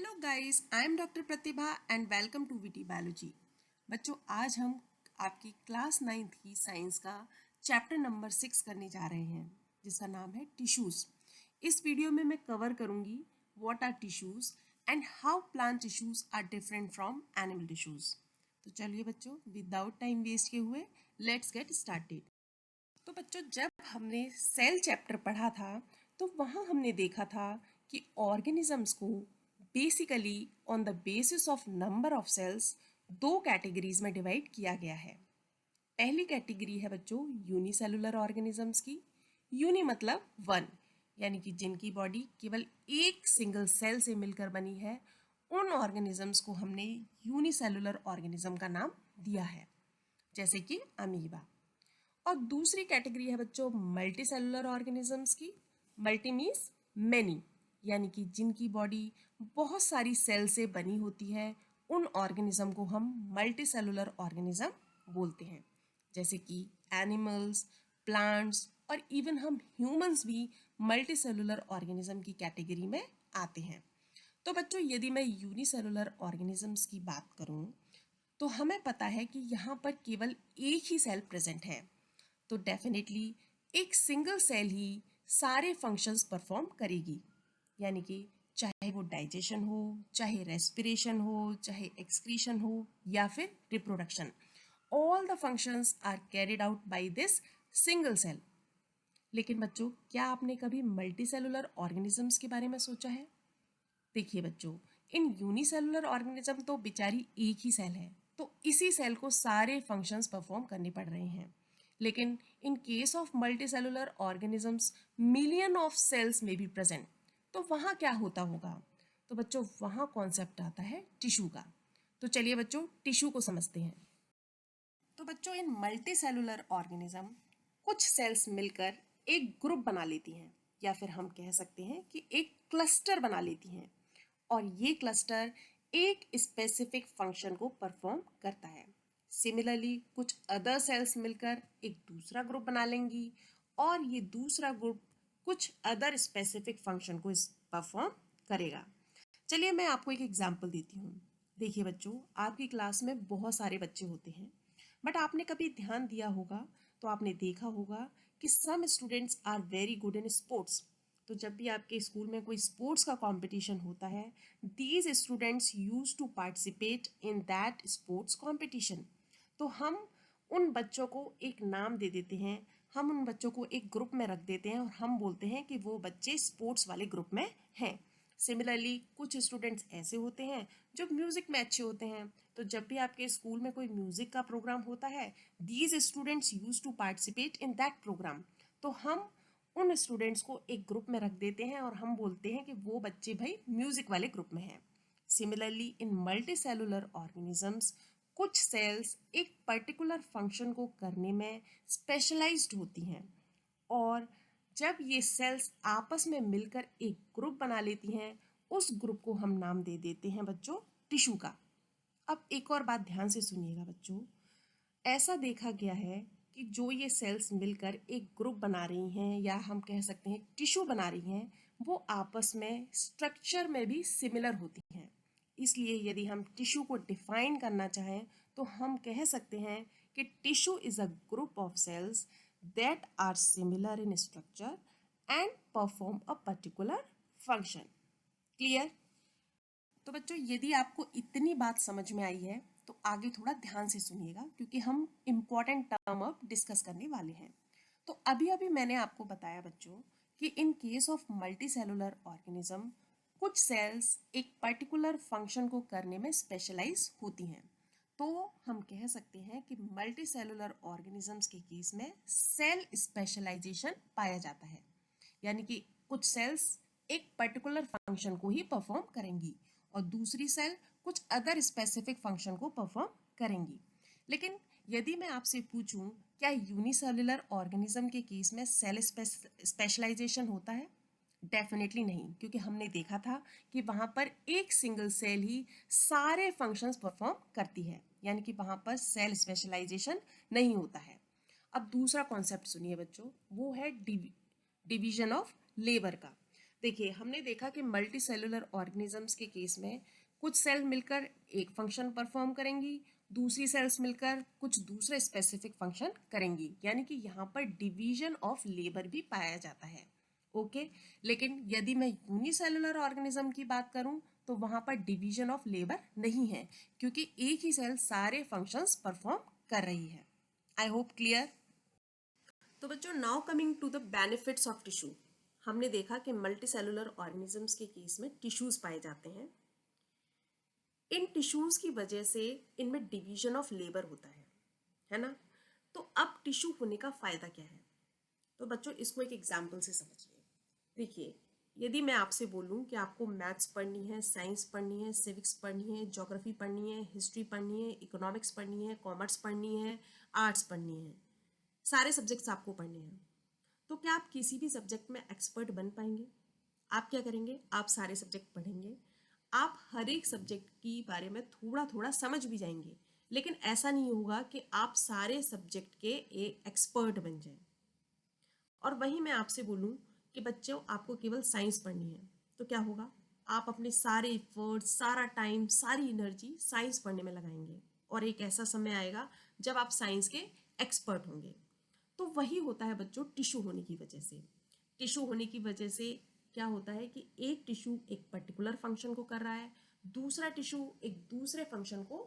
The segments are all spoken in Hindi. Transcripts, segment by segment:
Hello guys, I am doctor Pratibha and welcome to VT biology. बच्चों, आज हम आपकी क्लास 9th की साइंस का चैप्टर नंबर 6 करने जा रहे हैं, जिसका नाम है टिश्यूज़। इस वीडियो में मैं कवर करूंगी what are tissues and how plant tissues are different from animal tissues. तो चलिए बच्चों, विदाउट टाइम वेस्ट किए हुए लेट्स गेट स्टार्टेड। तो बच्चों, जब हमने सेल चैप्टर पढ़ा था तो वहाँ हमने देखा था कि ऑर्गेनिजम्स को basically on the basis of number of cells दो कैटेगरीज में डिवाइड किया गया है। पहली कैटेगरी है बच्चों यूनिसेलुलर ऑर्गेनिजम्स की। यूनि मतलब वन, यानी कि जिनकी बॉडी केवल एक सिंगल सेल से मिलकर बनी है, उन ऑर्गेनिजम्स को हमने यूनिसेलुलर ऑर्गेनिज्म का नाम दिया है, जैसे कि अमीबा। और दूसरी कैटेगरी है बच्चों मल्टी सेलुलर ऑर्गेनिजम्स की। मल्टी मीन्स मैनी, यानी कि जिनकी बॉडी बहुत सारी सेल से बनी होती है, उन ऑर्गेनिज्म को हम मल्टी सेलुलर ऑर्गेनिज्म बोलते हैं, जैसे कि एनिमल्स, प्लांट्स और इवन हम ह्यूमंस भी मल्टी सेलुलर ऑर्गेनिज्म की कैटेगरी में आते हैं। तो बच्चों, यदि मैं यूनिसेलुलर ऑर्गेनिजम्स की बात करूं तो हमें पता है कि यहाँ पर केवल एक ही सेल प्रेजेंट है, तो डेफिनेटली एक सिंगल सेल ही सारे फंक्शंस परफॉर्म करेगी, यानी कि चाहे वो डाइजेशन हो, चाहे रेस्पिरेशन हो, चाहे एक्सक्रीशन हो या फिर reproduction, all the functions are carried out by this single cell. लेकिन बच्चों, क्या आपने कभी मल्टी सेलुलर ऑर्गेनिजम्स के बारे में सोचा है? देखिए बच्चों, इन यूनिसेलुलर ऑर्गेनिज्म तो बेचारी एक ही सेल है, तो इसी सेल को सारे फंक्शंस परफॉर्म करने पड़ रहे हैं। लेकिन in case of multi cellular organisms million of cells में बी प्रेजेंट, तो वहाँ क्या होता होगा? तो बच्चों, वहाँ कॉन्सेप्ट आता है टिश्यू का। तो चलिए बच्चों, टिश्यू को समझते हैं। तो बच्चों, इन मल्टी सेलुलर ऑर्गेनिज्म कुछ सेल्स मिलकर एक ग्रुप बना लेती हैं, या फिर हम कह सकते हैं कि एक क्लस्टर बना लेती हैं, और ये क्लस्टर एक स्पेसिफिक फंक्शन को परफॉर्म करता है। सिमिलरली कुछ अदर सेल्स मिलकर एक दूसरा ग्रुप बना लेंगी, और ये दूसरा ग्रुप कुछ अदर स्पेसिफिक फंक्शन को परफॉर्म करेगा। चलिए मैं आपको एक एग्जांपल देती हूँ। देखिए बच्चों, आपकी क्लास में बहुत सारे बच्चे होते हैं, बट आपने कभी ध्यान दिया होगा तो आपने देखा होगा कि some students are very good in sports. तो जब भी आपके स्कूल में कोई स्पोर्ट्स का कंपटीशन होता है, these students use to participate in that sports competition. तो हम उन बच्चों को एक नाम दे देते हैं, हम उन बच्चों को एक ग्रुप में रख देते हैं और हम बोलते हैं कि वो बच्चे स्पोर्ट्स वाले ग्रुप में हैं। सिमिलरली कुछ स्टूडेंट्स ऐसे होते हैं जो म्यूज़िक में अच्छे होते हैं, तो जब भी आपके स्कूल में कोई म्यूज़िक का प्रोग्राम होता है, these students use to participate in that program. तो हम उन स्टूडेंट्स को एक ग्रुप में रख देते हैं और हम बोलते हैं कि वो बच्चे भाई म्यूज़िक वाले ग्रुप में हैं। Similarly in multi cellular organisms कुछ सेल्स एक पर्टिकुलर फंक्शन को करने में स्पेशलाइज्ड होती हैं, और जब ये सेल्स आपस में मिलकर एक ग्रुप बना लेती हैं, उस ग्रुप को हम नाम दे देते हैं बच्चों टिश्यू का। अब एक और बात ध्यान से सुनिएगा बच्चों, ऐसा देखा गया है कि जो ये सेल्स मिलकर एक ग्रुप बना रही हैं, या हम कह सकते हैं टिश्यू बना रही हैं, वो आपस में स्ट्रक्चर में भी सिमिलर होती हैं। इसलिए यदि हम टिश्यू को डिफाइन करना चाहें तो हम कह सकते हैं कि tissue is a group of cells that are similar in structure and perform a particular function. Clear? तो बच्चों, यदि आपको इतनी बात समझ में आई है तो आगे थोड़ा ध्यान से सुनिएगा, क्योंकि हम इम्पॉर्टेंट टर्म अब डिस्कस करने वाले हैं। तो अभी अभी मैंने आपको बताया बच्चों कि in case of multi cellular organism कुछ सेल्स एक पर्टिकुलर फंक्शन को करने में स्पेशलाइज होती हैं। तो हम कह सकते हैं कि मल्टी सेलुलर ऑर्गेनिजम्स के केस में सेल स्पेशलाइजेशन पाया जाता है, यानी कि कुछ सेल्स एक पर्टिकुलर फंक्शन को ही परफॉर्म करेंगी और दूसरी सेल कुछ अदर स्पेसिफिक फंक्शन को परफॉर्म करेंगी। लेकिन यदि मैं आपसे पूछूं, क्या यूनिसेलुलर ऑर्गेनिज्म के केस में सेल स्पेशलाइजेशन होता है? डेफिनेटली नहीं, क्योंकि हमने देखा था कि वहाँ पर एक सिंगल सेल ही सारे फंक्शंस परफॉर्म करती है, यानी कि वहाँ पर सेल स्पेशलाइजेशन नहीं होता है। अब दूसरा कॉन्सेप्ट सुनिए बच्चों, वो है डिवीजन ऑफ लेबर का। देखिए, हमने देखा कि मल्टी सेलुलर ऑर्गेनिजम्स के केस में कुछ सेल मिलकर एक फंक्शन परफॉर्म करेंगी, दूसरी सेल्स मिलकर कुछ दूसरे स्पेसिफिक फंक्शन करेंगी, यानी कि यहाँ पर डिवीजन ऑफ लेबर भी पाया जाता है। ओके, लेकिन यदि मैं यूनिसेलुलर ऑर्गेनिज्म की बात करूँ तो वहाँ पर डिवीजन ऑफ लेबर नहीं है, क्योंकि एक ही सेल सारे फंक्शंस परफॉर्म कर रही है। I hope clear. तो बच्चों, now coming to the benefits of tissue. हमने देखा कि मल्टी सेलुलर ऑर्गेनिजम्स के केस में टिश्यूज पाए जाते हैं। इन टिश्यूज की वजह से इनमें डिवीजन ऑफ लेबर होता है ना। तो अब टिश्यू होने का फायदा क्या है? तो बच्चों, इसको एक एग्जाम्पल से समझिए। देखिए, यदि मैं आपसे बोलूं कि आपको मैथ्स पढ़नी है, साइंस पढ़नी है, सिविक्स पढ़नी है, ज्योग्राफी पढ़नी है, हिस्ट्री पढ़नी है, इकोनॉमिक्स पढ़नी है, कॉमर्स पढ़नी है, आर्ट्स पढ़नी है, सारे सब्जेक्ट्स आपको पढ़ने हैं, तो क्या आप किसी भी सब्जेक्ट में एक्सपर्ट बन पाएंगे? आप क्या करेंगे? आप सारे सब्जेक्ट पढ़ेंगे, आप हर एक सब्जेक्ट के बारे में थोड़ा थोड़ा समझ भी जाएंगे, लेकिन ऐसा नहीं होगा कि आप सारे सब्जेक्ट के एक एक्सपर्ट बन जाएं। और वहीं मैं आपसे बोलूं कि बच्चों, आपको केवल साइंस पढ़नी है, तो क्या होगा? आप अपने सारे एफर्ट, सारा टाइम, सारी एनर्जी साइंस पढ़ने में लगाएंगे, और एक ऐसा समय आएगा जब आप साइंस के एक्सपर्ट होंगे। तो वही होता है बच्चों टिश्यू होने की वजह से। टिश्यू होने की वजह से क्या होता है कि एक टिश्यू एक पर्टिकुलर फंक्शन को कर रहा है, दूसरा टिश्यू एक दूसरे फंक्शन को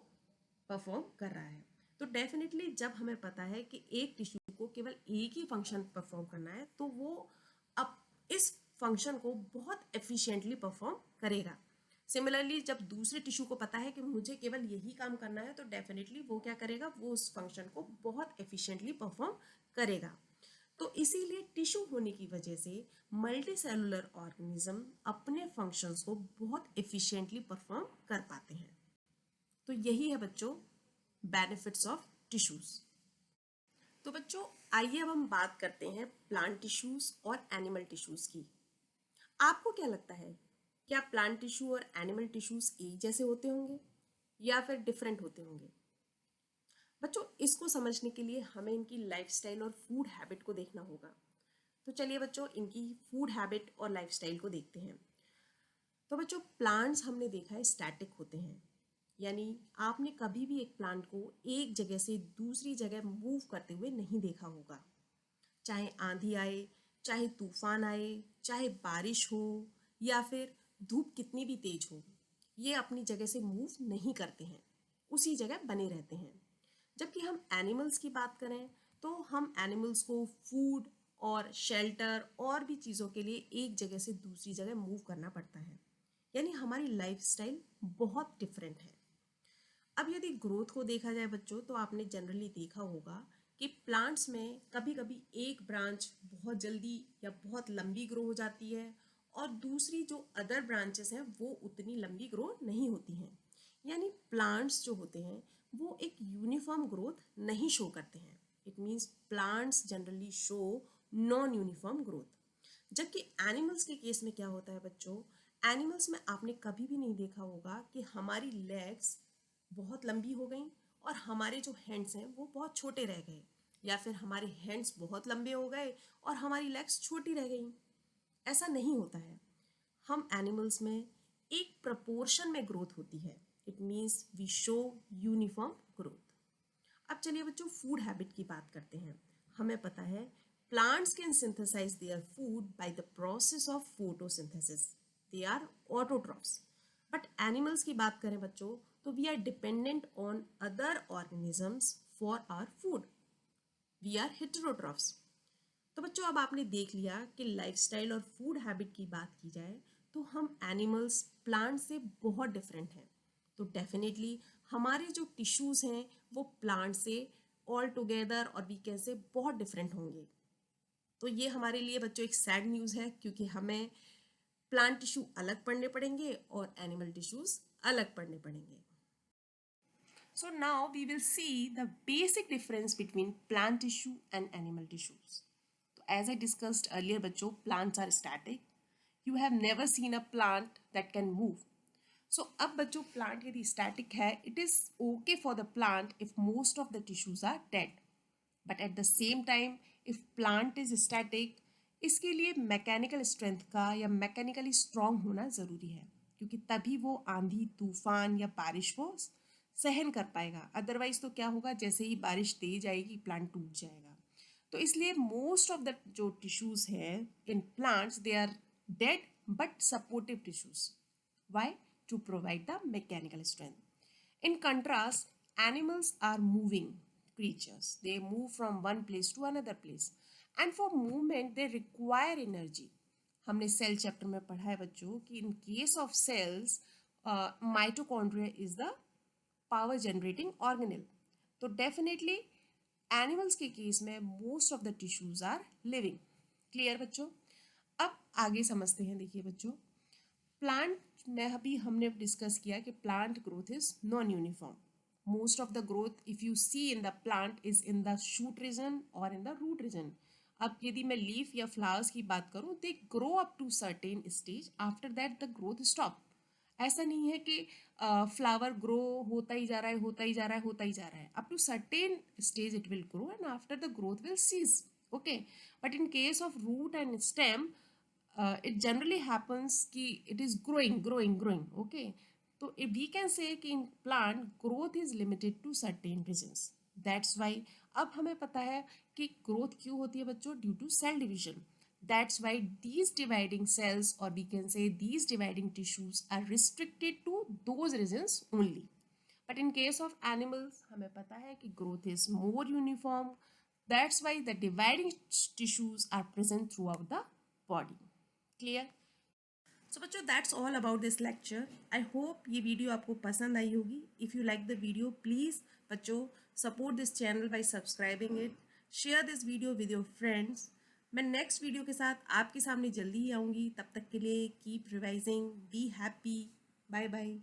परफॉर्म कर रहा है। तो डेफिनेटली जब हमें पता है कि एक टिश्यू को केवल एक ही फंक्शन परफॉर्म करना है, तो वो अब इस फंक्शन को बहुत एफिशिएंटली परफॉर्म करेगा। सिमिलरली जब दूसरे टिश्यू को पता है कि मुझे केवल यही काम करना है, तो डेफिनेटली वो क्या करेगा? वो उस फंक्शन को बहुत एफिशिएंटली परफॉर्म करेगा। तो इसीलिए टिश्यू होने की वजह से मल्टी सेलुलर ऑर्गेनिज्म अपने फंक्शंस को बहुत एफिशिएंटली परफॉर्म कर पाते हैं। तो यही है बच्चों बेनिफिट्स ऑफ टिश्यूज। तो बच्चों, आइए अब हम बात करते हैं प्लांट टिश्यूज और एनिमल टिश्यूज की। आपको क्या लगता है, क्या प्लांट टिश्यू और एनिमल टिश्यूज एक जैसे होते होंगे या फिर डिफरेंट होते होंगे? बच्चों, इसको समझने के लिए हमें इनकी लाइफस्टाइल और फूड हैबिट को देखना होगा। तो चलिए बच्चों, इनकी फूड हैबिट और लाइफस्टाइल को देखते हैं। तो बच्चों, प्लांट्स हमने देखा है स्टैटिक होते हैं, यानी आपने कभी भी एक प्लांट को एक जगह से दूसरी जगह मूव करते हुए नहीं देखा होगा। चाहे आंधी आए, चाहे तूफान आए, चाहे बारिश हो, या फिर धूप कितनी भी तेज हो, ये अपनी जगह से मूव नहीं करते हैं, उसी जगह बने रहते हैं। जबकि हम एनिमल्स की बात करें तो हम एनिमल्स को फूड और शेल्टर और भी चीज़ों के लिए एक जगह से दूसरी जगह मूव करना पड़ता है, यानी हमारी लाइफस्टाइल बहुत डिफरेंट है। अब यदि ग्रोथ को देखा जाए बच्चों, तो आपने जनरली देखा होगा कि प्लांट्स में कभी कभी एक ब्रांच बहुत जल्दी या बहुत लंबी ग्रो हो जाती है, और दूसरी जो अदर ब्रांचेस हैं वो उतनी लंबी ग्रो नहीं होती हैं। यानी प्लांट्स जो होते हैं वो एक यूनिफॉर्म ग्रोथ नहीं शो करते हैं। It means plants generally show non uniform growth. जबकि एनिमल्स के केस में क्या होता है बच्चों, एनिमल्स में आपने कभी भी नहीं देखा होगा कि हमारी लेग्स बहुत लंबी हो गई और हमारे जो हैंड्स हैं वो बहुत छोटे रह गए, या फिर हमारे हैंड्स बहुत लंबे हो गए और हमारी लेग्स छोटी रह गई। ऐसा नहीं होता है। हम एनिमल्स में एक प्रपोर्शन में ग्रोथ होती है। It means we show uniform growth. अब चलिए बच्चों, फूड हैबिट की बात करते हैं। हमें पता है plants can synthesize their food by the process of photosynthesis, they are autotrophs. But animals की बात करें बच्चों, तो we are dependent on other organisms for our food, we are heterotrophs. तो बच्चों, अब आपने देख लिया कि लाइफस्टाइल और फूड हैबिट की बात की जाए तो हम एनिमल्स प्लांट से बहुत डिफरेंट हैं। तो डेफिनेटली हमारे जो टिश्यूज़ हैं वो प्लांट से ऑल टुगेदर और वीकेंड से बहुत डिफरेंट होंगे। तो ये हमारे लिए बच्चों एक सैड न्यूज़ है, क्योंकि हमें प्लांट टिश्यू अलग पढ़ने पड़ेंगे और एनिमल टिश्यूज़ अलग पढ़ने पड़ेंगे। So now we will see the basic difference between plant tissue and animal tissues. So as I discussed earlier बच्चों, plants are static. You have never seen a plant that can move. So अब बच्चों, plant यदि static है, it is okay for the plant if most of the tissues are dead. But at the same time, if plant is static, इसके लिए मैकेनिकल स्ट्रेंथ का या मैकेनिकली स्ट्रांग होना ज़रूरी है, क्योंकि तभी वो आंधी तूफान या बारिश को सहन कर पाएगा। अदरवाइज तो क्या होगा, जैसे ही बारिश तेज आएगी प्लांट टूट जाएगा। तो इसलिए मोस्ट ऑफ द जो टिश्यूज़ हैं in plants they are dead but supportive tissues. Why? To provide the mechanical strength. In contrast, animals are moving creatures. They move from one place to another place. And for movement, they require energy. हमने सेल चैप्टर में पढ़ा है बच्चों कि in case of cells mitochondria is the power generating organelle. तो डेफिनेटली एनिमल्स के केस में most of the tissues are living. Clear बच्चों? अब आगे समझते हैं। देखिए बच्चों, प्लांट में अभी हमने डिस्कस किया कि plant growth is non uniform. Most of the growth if you see in the plant is in the shoot region और इन द रूट रीजन। अब यदि मैं लीफ या फ्लावर्स की बात करूं, they grow up to certain stage, after that the growth stop. ऐसा नहीं है कि फ्लावर ग्रो होता ही जा रहा है, होता ही जा रहा है, होता ही जा रहा है। Up to certain stage it will grow and after the growth will cease. Okay, but in case of root and stem it generally happens कि it is growing. Okay, तो we can say कि in plant growth is limited to certain regions. That's why अब हमें पता है कि growth क्यों होती है बच्चों, due to cell division. That's why these dividing cells, or we can say these dividing tissues, are restricted to those regions only. But in case of animals हमें पता है कि growth is more uniform. That's why the dividing tissues are present throughout the body. Clear? So बच्चों, that's all about this lecture. I hope ये वीडियो आपको पसंद आई होगी। If you like the video, please बच्चों support this channel by subscribing it, share this video with your friends. मैं नेक्स्ट वीडियो के साथ आपके सामने जल्दी ही आऊँगी। तब तक के लिए keep revising, be happy, bye bye.